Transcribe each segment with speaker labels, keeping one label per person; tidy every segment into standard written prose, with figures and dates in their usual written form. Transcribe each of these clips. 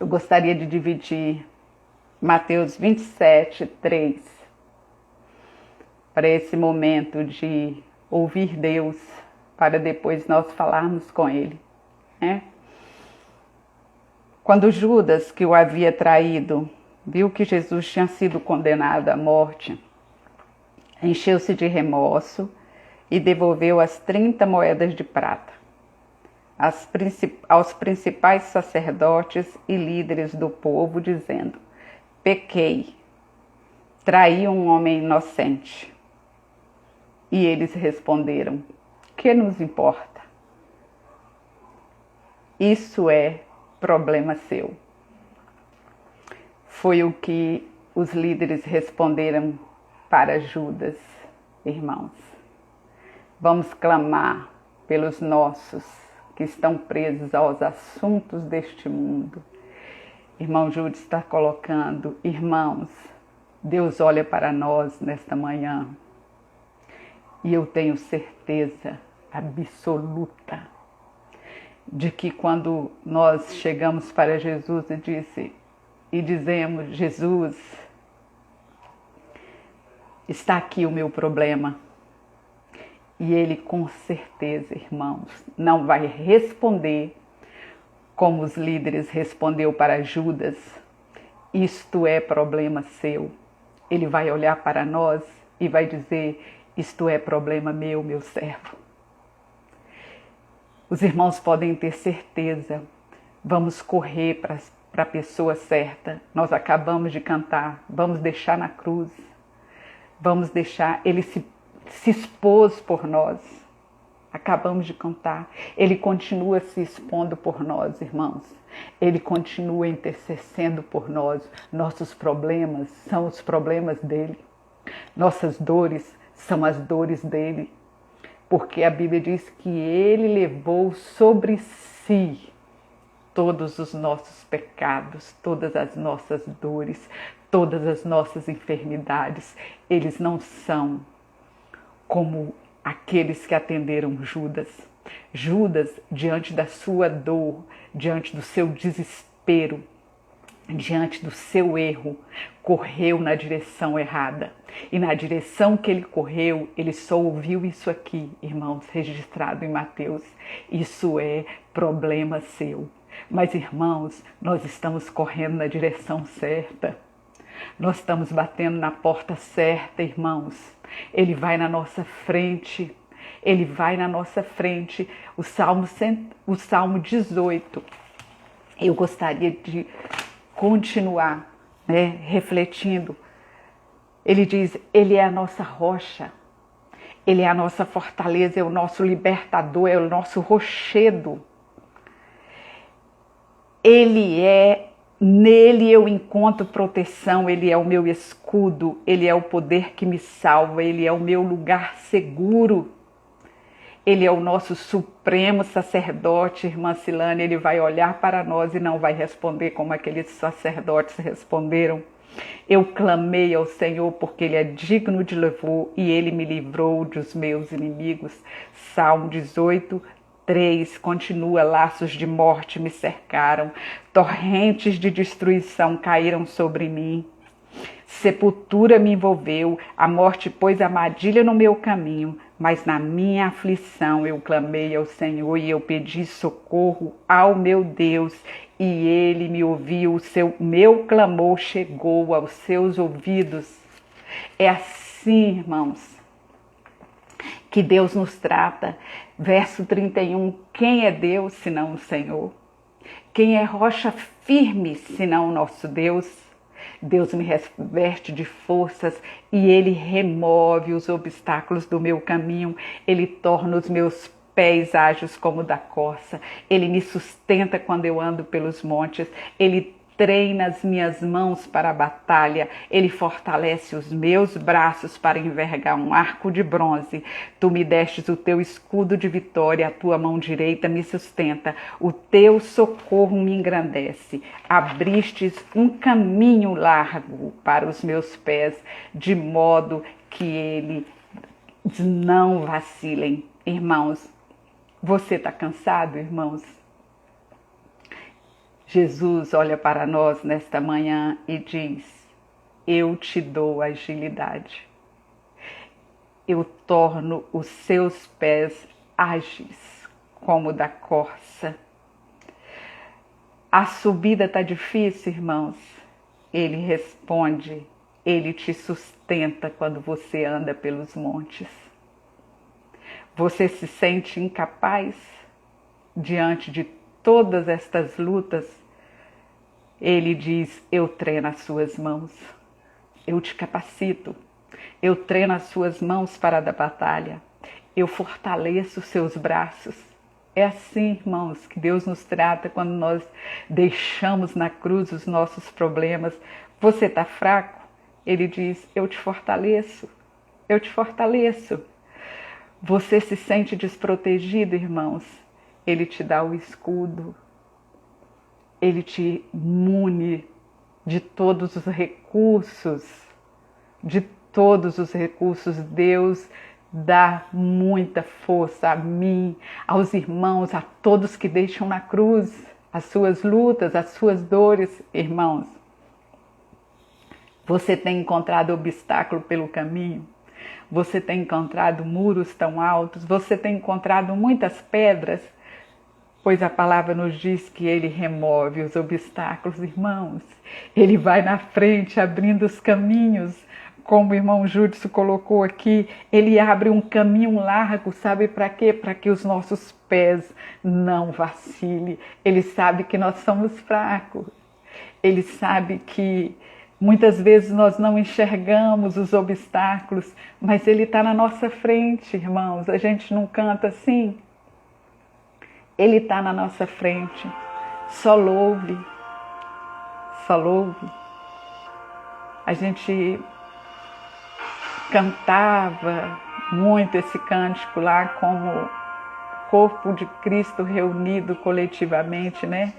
Speaker 1: Eu gostaria de dividir Mateus 27, 3, para esse momento de ouvir Deus, para depois nós falarmos com Ele, né? Quando Judas, que o havia traído, viu que Jesus tinha sido condenado à morte, encheu-se de remorso e devolveu as 30 moedas de prata aos principais sacerdotes e líderes do povo, dizendo: pequei, traí um homem inocente. E eles responderam: que nos importa? Isso é problema seu. Foi o que os líderes responderam para Judas, irmãos. Vamos clamar pelos nossos que estão presos aos assuntos deste mundo. Irmão Júlio está colocando: irmãos, Deus olha para nós nesta manhã e eu tenho certeza absoluta de que quando nós chegamos para Jesus e dizemos: Jesus, está aqui o meu problema. E Ele com certeza, irmãos, não vai responder como os líderes respondeu para Judas: isto é problema seu. Ele vai olhar para nós e vai dizer: isto é problema meu, meu servo. Os irmãos podem ter certeza, vamos correr para a pessoa certa. Nós acabamos de cantar, vamos deixar na cruz, vamos deixar, Ele se expôs por nós. Acabamos de cantar, Ele continua se expondo por nós, irmãos. Ele continua intercedendo por nós. Nossos problemas são os problemas dEle. Nossas dores são as dores dEle. Porque a Bíblia diz que Ele levou sobre si todos os nossos pecados, todas as nossas dores, todas as nossas enfermidades. Eles não são como aqueles que atenderam Judas. Judas, diante da sua dor, diante do seu desespero, diante do seu erro, correu na direção errada. E na direção que ele correu, ele só ouviu isso aqui, irmãos, registrado em Mateus: isso é problema seu. Mas, irmãos, nós estamos correndo na direção certa. Nós estamos batendo na porta certa, irmãos. Ele vai na nossa frente. Ele vai na nossa frente. O Salmo 18. Eu gostaria de continuar, refletindo. Ele diz: Ele é a nossa rocha. Ele é a nossa fortaleza, é o nosso libertador, é o nosso rochedo. Nele eu encontro proteção, Ele é o meu escudo, Ele é o poder que me salva, Ele é o meu lugar seguro. Ele é o nosso supremo sacerdote, irmã Silane. Ele vai olhar para nós e não vai responder como aqueles sacerdotes responderam. Eu clamei ao Senhor porque Ele é digno de louvor e Ele me livrou dos meus inimigos. Salmo 18, 3, continua: laços de morte me cercaram, torrentes de destruição caíram sobre mim. Sepultura me envolveu, a morte pôs armadilha no meu caminho, mas na minha aflição eu clamei ao Senhor e eu pedi socorro ao meu Deus, e Ele me ouviu, meu clamor chegou aos seus ouvidos. É assim, irmãos, que Deus nos trata. Verso 31, quem é Deus senão o Senhor? Quem é rocha firme senão o nosso Deus? Deus me reveste de forças e Ele remove os obstáculos do meu caminho. Ele torna os meus pés ágeis como da corça. Ele me sustenta quando eu ando pelos montes. Ele treina as minhas mãos para a batalha. Ele fortalece os meus braços para envergar um arco de bronze. Tu me destes o teu escudo de vitória, a tua mão direita me sustenta. O teu socorro me engrandece. Abristes um caminho largo para os meus pés, de modo que eles não vacilem. Irmãos, você está cansado, irmãos? Jesus olha para nós nesta manhã e diz: eu te dou agilidade. Eu torno os seus pés ágeis como da corça. A subida está difícil, irmãos? Ele responde: ele te sustenta quando você anda pelos montes. Você se sente incapaz diante de todas estas lutas? Ele diz: eu treino as suas mãos, eu te capacito, eu treino as suas mãos para a batalha, eu fortaleço os seus braços. É assim, irmãos, que Deus nos trata quando nós deixamos na cruz os nossos problemas. Você está fraco? Ele diz: eu te fortaleço, eu te fortaleço. Você se sente desprotegido, irmãos? Ele te dá o escudo, ele te mune de todos os recursos, de todos os recursos. Deus dá muita força a mim, aos irmãos, a todos que deixam na cruz as suas lutas, as suas dores, irmãos. Você tem encontrado obstáculo pelo caminho? Você tem encontrado muros tão altos? Você tem encontrado muitas pedras? Pois a palavra nos diz que ele remove os obstáculos, irmãos. Ele vai na frente abrindo os caminhos. Como o irmão Júdice colocou aqui, ele abre um caminho largo, sabe para quê? Para que os nossos pés não vacilem. Ele sabe que nós somos fracos. Ele sabe que muitas vezes nós não enxergamos os obstáculos, mas ele está na nossa frente, irmãos. A gente não canta assim? Ele está na nossa frente. Só louve. Só louve. A gente cantava muito esse cântico lá como corpo de Cristo reunido coletivamente, né?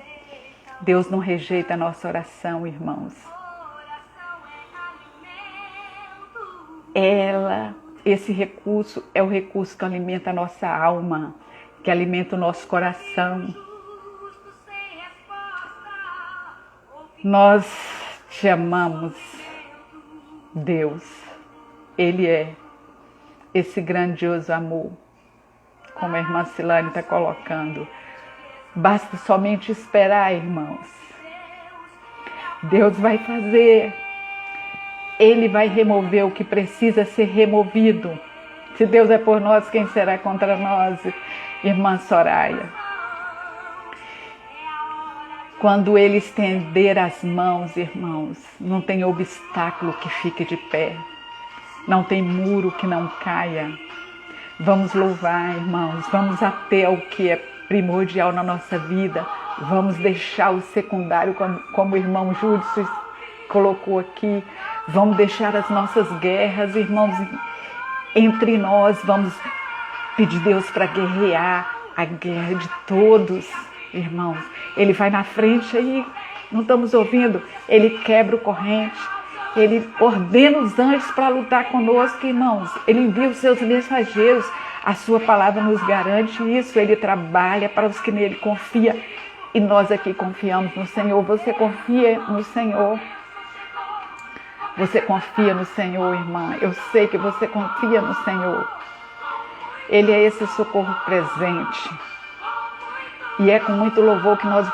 Speaker 1: Deus não rejeita a nossa oração, irmãos. Esse recurso é o recurso que alimenta a nossa alma, que alimenta o nosso coração. Nós te amamos, Deus. Ele é esse grandioso amor, como a irmã Silane está colocando. Basta somente esperar, irmãos. Deus vai fazer. Ele vai remover o que precisa ser removido. Se Deus é por nós, quem será contra nós? Irmã Soraya. Quando Ele estender as mãos, irmãos, não tem obstáculo que fique de pé. Não tem muro que não caia. Vamos louvar, irmãos. Vamos até ao que é primordial na nossa vida. Vamos deixar o secundário, como o irmão Júdice colocou aqui. Vamos deixar as nossas guerras, irmãos, entre nós. Vamos pedir Deus para guerrear a guerra de todos, irmãos. Ele vai na frente aí, não estamos ouvindo? Ele quebra o corrente. Ele ordena os anjos para lutar conosco, irmãos. Ele envia os seus mensageiros. A sua palavra nos garante isso. Ele trabalha para os que nele confiam. E nós aqui confiamos no Senhor. Você confia no Senhor? Você confia no Senhor, irmã? Eu sei que você confia no Senhor. Ele é esse socorro presente. E é com muito louvor que nós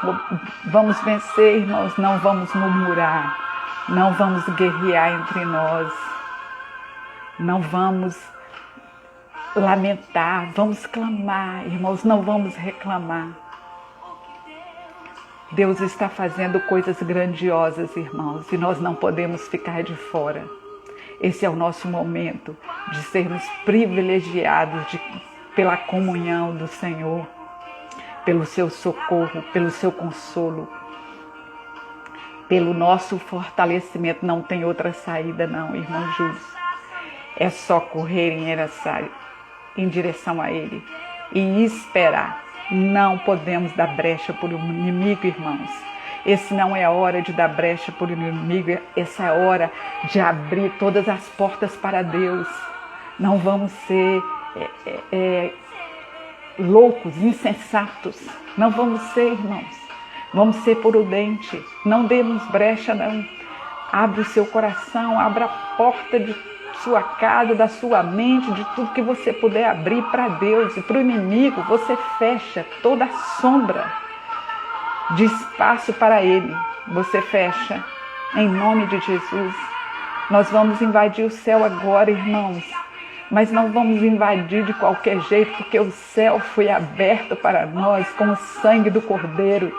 Speaker 1: vamos vencer, irmãos. Não vamos murmurar. Não vamos guerrear entre nós. Não vamos lamentar. Vamos clamar, irmãos. Não vamos reclamar. Deus está fazendo coisas grandiosas, irmãos. E nós não podemos ficar de fora. Esse é o nosso momento de sermos privilegiados pela comunhão do Senhor, pelo seu socorro, pelo seu consolo, pelo nosso fortalecimento. Não tem outra saída não, irmão Júlio. É só correr em direção a Ele e esperar. Não podemos dar brecha por um inimigo, irmãos. Esse não é a hora de dar brecha por um inimigo. Essa é a hora de abrir todas as portas para Deus. Não vamos ser loucos, insensatos. Não vamos ser, irmãos. Vamos ser prudentes, não demos brecha, não. Abre o seu coração, abra a porta de sua casa, da sua mente, de tudo que você puder abrir para Deus. E para o inimigo, você fecha toda a sombra de espaço para ele. Você fecha, em nome de Jesus. Nós vamos invadir o céu agora, irmãos. Mas não vamos invadir de qualquer jeito, porque o céu foi aberto para nós com o sangue do Cordeiro.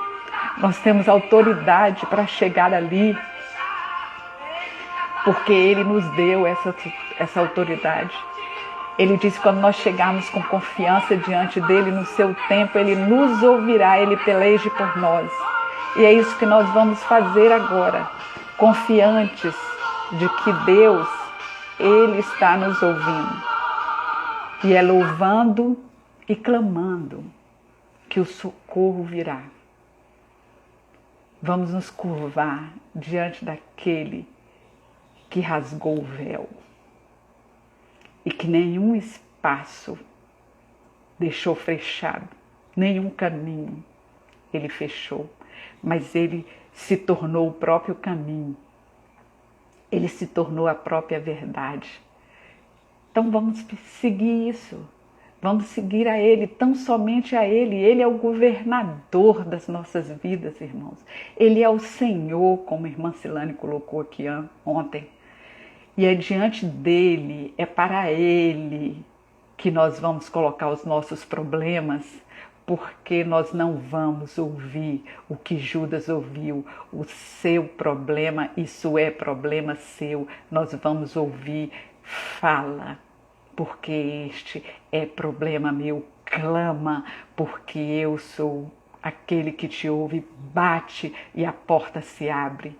Speaker 1: Nós temos autoridade para chegar ali, porque Ele nos deu essa autoridade. Ele disse que quando nós chegarmos com confiança diante dEle, no seu tempo, Ele nos ouvirá, Ele peleje por nós. E é isso que nós vamos fazer agora, confiantes de que Deus, Ele está nos ouvindo. E é louvando e clamando que o socorro virá. Vamos nos curvar diante daquele que rasgou o véu e que nenhum espaço deixou fechado, nenhum caminho ele fechou, mas ele se tornou o próprio caminho, ele se tornou a própria verdade. Então vamos seguir isso, vamos seguir a Ele, tão somente a Ele. Ele é o governador das nossas vidas, irmãos. Ele é o Senhor, como a irmã Silane colocou aqui ontem. E é diante dEle, é para Ele que nós vamos colocar os nossos problemas, porque nós não vamos ouvir o que Judas ouviu, o seu problema, isso é problema seu. Nós vamos ouvir, fala, porque este é problema meu, clama, porque eu sou aquele que te ouve, bate e a porta se abre.